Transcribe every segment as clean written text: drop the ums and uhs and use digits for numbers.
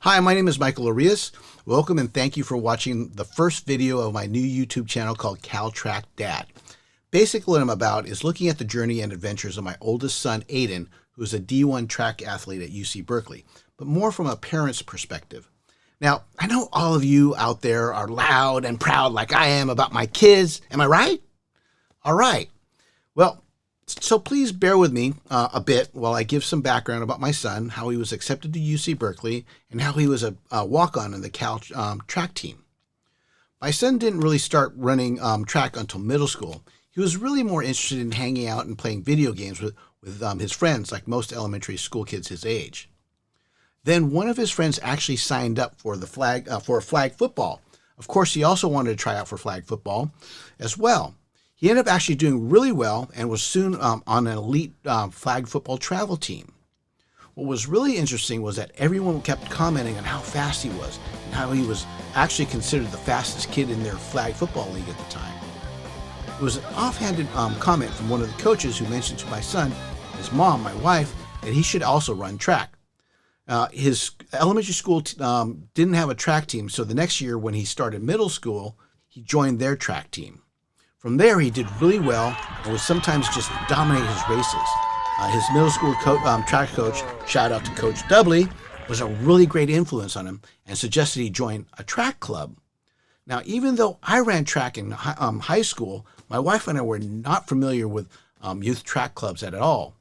Hi, my name is Michael Arias. Welcome and thank you for watching the first video of my new YouTube channel called CalTrack Dad. Basically what I'm about is looking at the journey and adventures of my oldest son, Aiden, who is a D1 track athlete at UC Berkeley, but more from a parent's perspective. Now, I know all of you out there are loud and proud like I am about my kids. Am I right? All right. Well, so please bear with me a bit while I give some background about my son, how he was accepted to UC Berkeley, and how he was a walk-on in the Cal track team. My son didn't really start running track until middle school. He was really more interested in hanging out and playing video games with his friends, like most elementary school kids his age. Then one of his friends actually signed up for the flag football. Of course, he also wanted to try out for flag football as well. He ended up actually doing really well and was soon on an elite flag football travel team. What was really interesting was that everyone kept commenting on how fast he was and how he was actually considered the fastest kid in their flag football league at the time. It was an offhanded comment from one of the coaches who mentioned to my son, his mom, my wife, that he should also run track. His elementary school didn't have a track team, so the next year when he started middle school, he joined their track team. From there, he did really well and would sometimes just dominate his races. His middle school track coach, shout out to Coach Dudley, was a really great influence on him and suggested he join a track club. Now, even though I ran track in high school, my wife and I were not familiar with youth track clubs at all.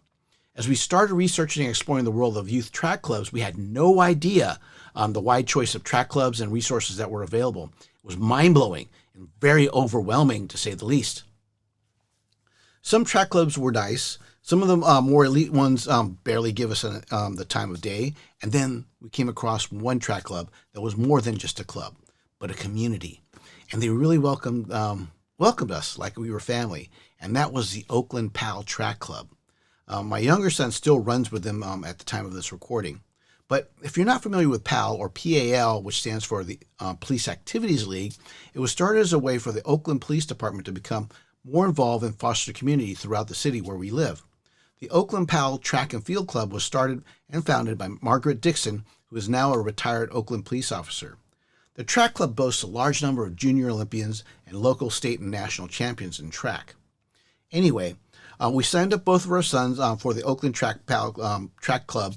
As we started researching and exploring the world of youth track clubs, we had no idea the wide choice of track clubs and resources that were available. It was mind-blowing and very overwhelming, to say the least. Some track clubs were nice. Some of the more elite ones barely give us the time of day. And then we came across one track club that was more than just a club, but a community. And they really welcomed us like we were family. And that was the Oakland PAL Track Club. My younger son still runs with them at the time of this recording. But if you're not familiar with PAL, or PAL, which stands for the Police Activities League, it was started as a way for the Oakland Police Department to become more involved and foster community throughout the city where we live. The Oakland PAL Track and Field Club was started and founded by Margaret Dixon, who is now a retired Oakland police officer. The track club boasts a large number of junior Olympians and local, state, and national champions in track. Anyway, we signed up both of our sons for the Oakland Track Club,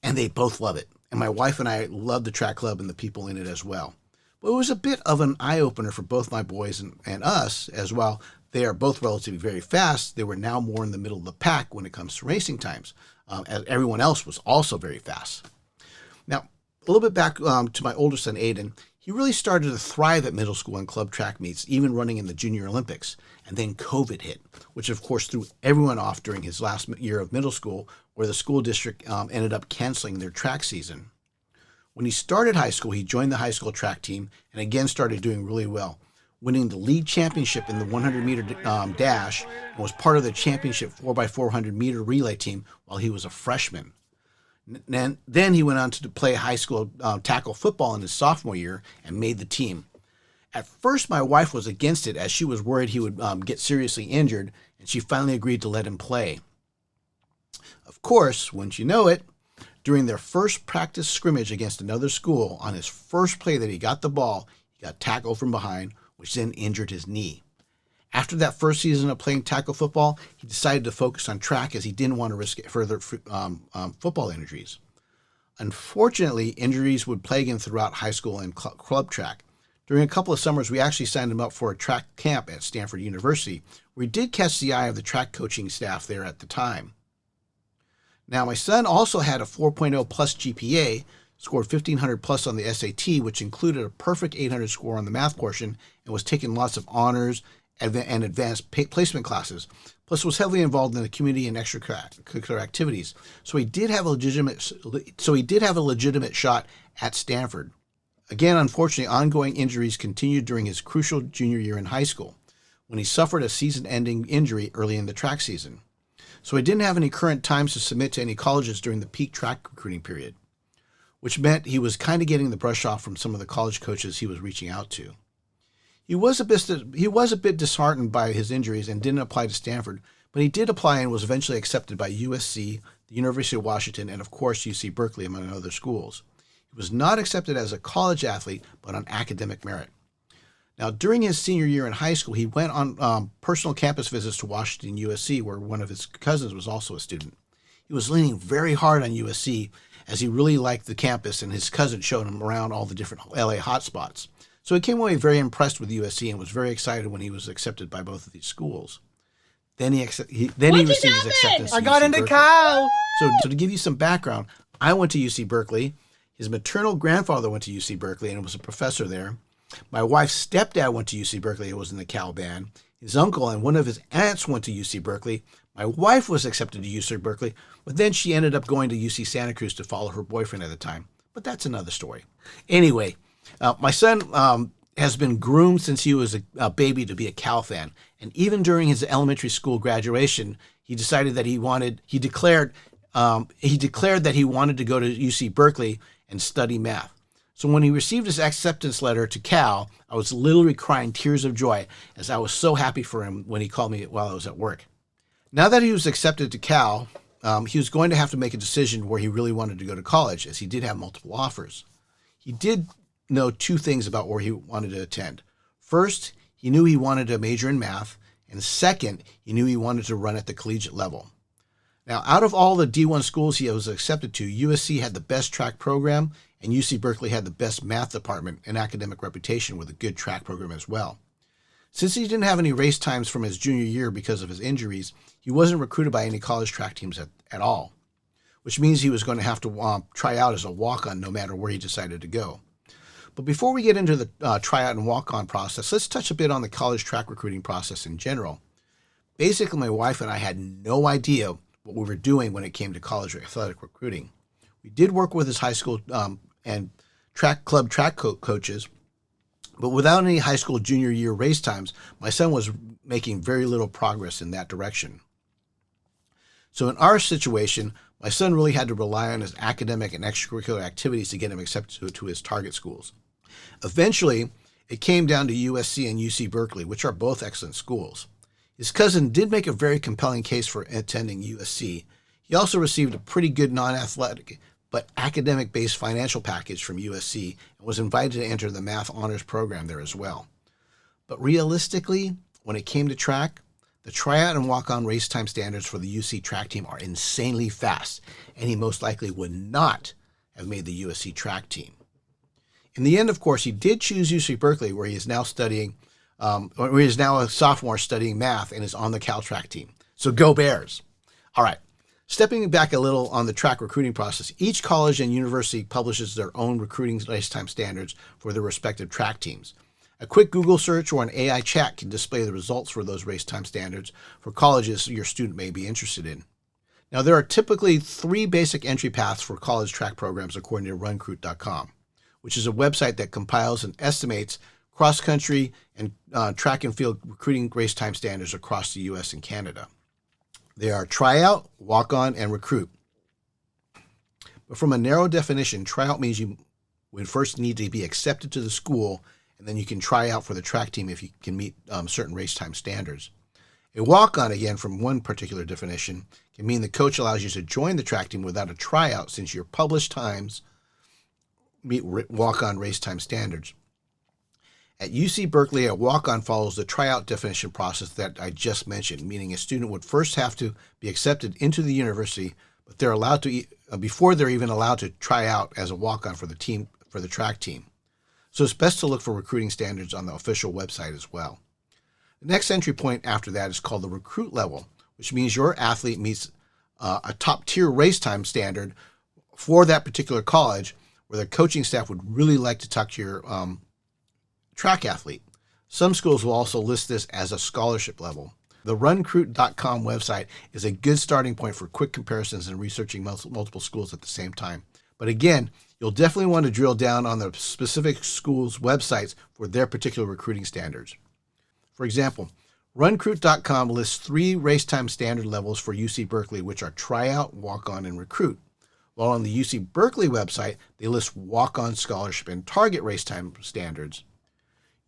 and they both love it. And my wife and I love the track club and the people in it as well. But it was a bit of an eye-opener for both my boys and us as well. They are both relatively very fast. They were now more in the middle of the pack when it comes to racing times, as everyone else was also very fast. Now, a little bit back to my older son, Aiden. He really started to thrive at middle school and club track meets, even running in the Junior Olympics. And then COVID hit, which of course threw everyone off during his last year of middle school, where the school district ended up canceling their track season. When he started high school, he joined the high school track team and again started doing really well, winning the league championship in the 100-meter dash and was part of the championship 4x400-meter relay team while he was a freshman. Then he went on to play high school tackle football in his sophomore year and made the team. At first, my wife was against it as she was worried he would get seriously injured, and she finally agreed to let him play. Of course, wouldn't you know it, during their first practice scrimmage against another school, on his first play that he got the ball, he got tackled from behind, which then injured his knee. After that first season of playing tackle football, he decided to focus on track as he didn't want to risk further football injuries. Unfortunately, injuries would plague him throughout high school and club track. During a couple of summers, we actually signed him up for a track camp at Stanford University, where he did catch the eye of the track coaching staff there at the time. Now, my son also had a 4.0 plus GPA, scored 1,500 plus on the SAT, which included a perfect 800 score on the math portion, and was taking lots of honors and advanced placement classes. Plus, was heavily involved in the community and extracurricular activities. So he did have a legitimate shot at Stanford. Again, unfortunately, ongoing injuries continued during his crucial junior year in high school, when he suffered a season-ending injury early in the track season. So he didn't have any current times to submit to any colleges during the peak track recruiting period, which meant he was kind of getting the brush off from some of the college coaches he was reaching out to. He was a bit disheartened by his injuries and didn't apply to Stanford, but he did apply and was eventually accepted by USC, the University of Washington, and of course UC Berkeley, among other schools. He was not accepted as a college athlete, but on academic merit. Now, during his senior year in high school, he went on personal campus visits to Washington, USC, where one of his cousins was also a student. He was leaning very hard on USC as he really liked the campus, and his cousin showed him around all the different LA hotspots. So he came away very impressed with USC and was very excited when he was accepted by both of these schools. Then he received his acceptance. I got into Cal. So to give you some background, I went to UC Berkeley. His maternal grandfather went to UC Berkeley and was a professor there. My wife's stepdad went to UC Berkeley and was in the Cal band. His uncle and one of his aunts went to UC Berkeley. My wife was accepted to UC Berkeley, but then she ended up going to UC Santa Cruz to follow her boyfriend at the time. But that's another story. Anyway, my son has been groomed since he was a baby to be a Cal fan. And even during his elementary school graduation, he decided that he declared that he wanted to go to UC Berkeley and study math. So when he received his acceptance letter to Cal, I was literally crying tears of joy as I was so happy for him when he called me while I was at work. Now that he was accepted to Cal, he was going to have to make a decision where he really wanted to go to college, as he did have multiple offers. He did know two things about where he wanted to attend. First, he knew he wanted to major in math, and second, he knew he wanted to run at the collegiate level. Now, out of all the D1 schools he was accepted to, USC had the best track program, and UC Berkeley had the best math department and academic reputation with a good track program as well. Since he didn't have any race times from his junior year because of his injuries, he wasn't recruited by any college track teams at all, which means he was going to have to try out as a walk-on no matter where he decided to go. But before we get into the tryout and walk-on process, let's touch a bit on the college track recruiting process in general. Basically, my wife and I had no idea what we were doing when it came to college athletic recruiting. We did work with his high school and track club track coaches, but without any high school junior year race times, my son was making very little progress in that direction. So in our situation, my son really had to rely on his academic and extracurricular activities to get him accepted to his target schools. Eventually, it came down to USC and UC Berkeley, which are both excellent schools. His cousin did make a very compelling case for attending USC. He also received a pretty good non-athletic but academic-based financial package from USC and was invited to enter the math honors program there as well. But realistically, when it came to track, the tryout and walk-on race time standards for the UC track team are insanely fast, and he most likely would not have made the USC track team. In the end, of course, he did choose UC Berkeley, where he is now studying, where he is now a sophomore studying math and is on the Cal track team. So go Bears! All right. Stepping back a little on the track recruiting process, each college and university publishes their own recruiting race time standards for their respective track teams. A quick Google search or an AI chat can display the results for those race time standards for colleges your student may be interested in. Now, there are typically 3 basic entry paths for college track programs according to Runcruit.com, which is a website that compiles and estimates cross-country and track and field recruiting race time standards across the U.S. and Canada. They are tryout, walk-on, and recruit. But from a narrow definition, tryout means you would first need to be accepted to the school, and then you can try out for the track team if you can meet certain race time standards. A walk-on, again, from one particular definition, can mean the coach allows you to join the track team without a tryout since your published times meet walk-on race time standards. At UC Berkeley, a walk-on follows the tryout definition process that I just mentioned, meaning a student would first have to be accepted into the university, but they're allowed to before they're even allowed to try out as a walk-on for the track team. So it's best to look for recruiting standards on the official website as well. The next entry point after that is called the recruit level, which means your athlete meets a top-tier race time standard for that particular college, where the coaching staff would really like to talk to your track athlete. Some schools will also list this as a scholarship level. The Runcruit.com website is a good starting point for quick comparisons and researching multiple schools at the same time. But again, you'll definitely want to drill down on the specific schools' websites for their particular recruiting standards. For example, Runcruit.com lists 3 race time standard levels for UC Berkeley, which are tryout, walk-on, and recruit. While on the UC Berkeley website, they list walk-on, scholarship, and target race time standards.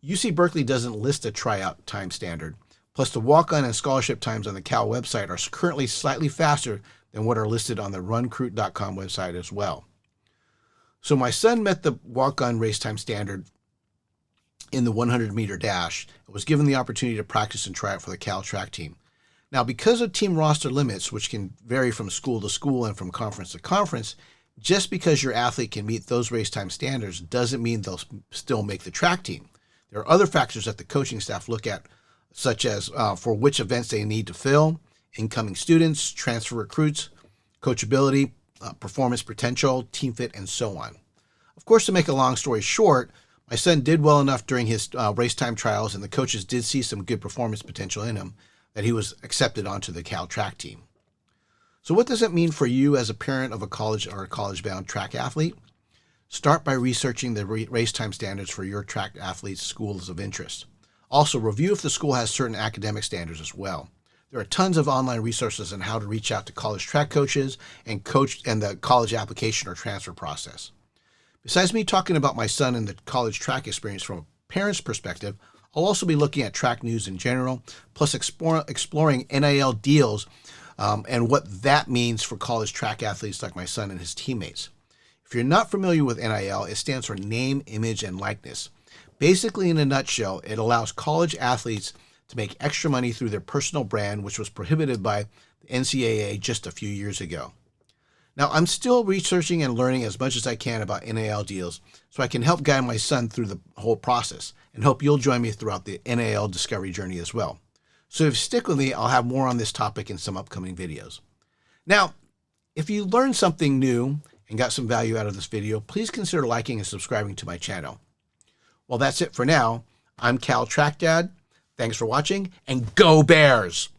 UC Berkeley doesn't list a tryout time standard, plus the walk-on and scholarship times on the Cal website are currently slightly faster than what are listed on the Runcruit.com website as well. So my son met the walk-on race time standard in the 100-meter dash and was given the opportunity to practice and try out for the Cal track team. Now, because of team roster limits, which can vary from school to school and from conference to conference, just because your athlete can meet those race time standards doesn't mean they'll still make the track team. There are other factors that the coaching staff look at, such as for which events they need to fill, incoming students, transfer recruits, coachability, performance potential, team fit, and so on. Of course, to make a long story short, my son did well enough during his race time trials, and the coaches did see some good performance potential in him that he was accepted onto the Cal track team. So what does it mean for you as a parent of a college or a college-bound track athlete? Start by researching the race time standards for your track athlete's schools of interest. Also, review if the school has certain academic standards as well. There are tons of online resources on how to reach out to college track coaches and the college application or transfer process. Besides me talking about my son and the college track experience from a parent's perspective, I'll also be looking at track news in general, plus exploring NIL deals and what that means for college track athletes like my son and his teammates. If you're not familiar with NIL, it stands for name, image, and likeness. Basically, in a nutshell, it allows college athletes to make extra money through their personal brand, which was prohibited by the NCAA just a few years ago. Now, I'm still researching and learning as much as I can about NIL deals so I can help guide my son through the whole process and hope you'll join me throughout the NIL discovery journey as well. So if you stick with me, I'll have more on this topic in some upcoming videos. Now, if you learned something new and got some value out of this video, please consider liking and subscribing to my channel. Well, that's it for now. I'm Cal Track Dad. Thanks for watching, and go Bears!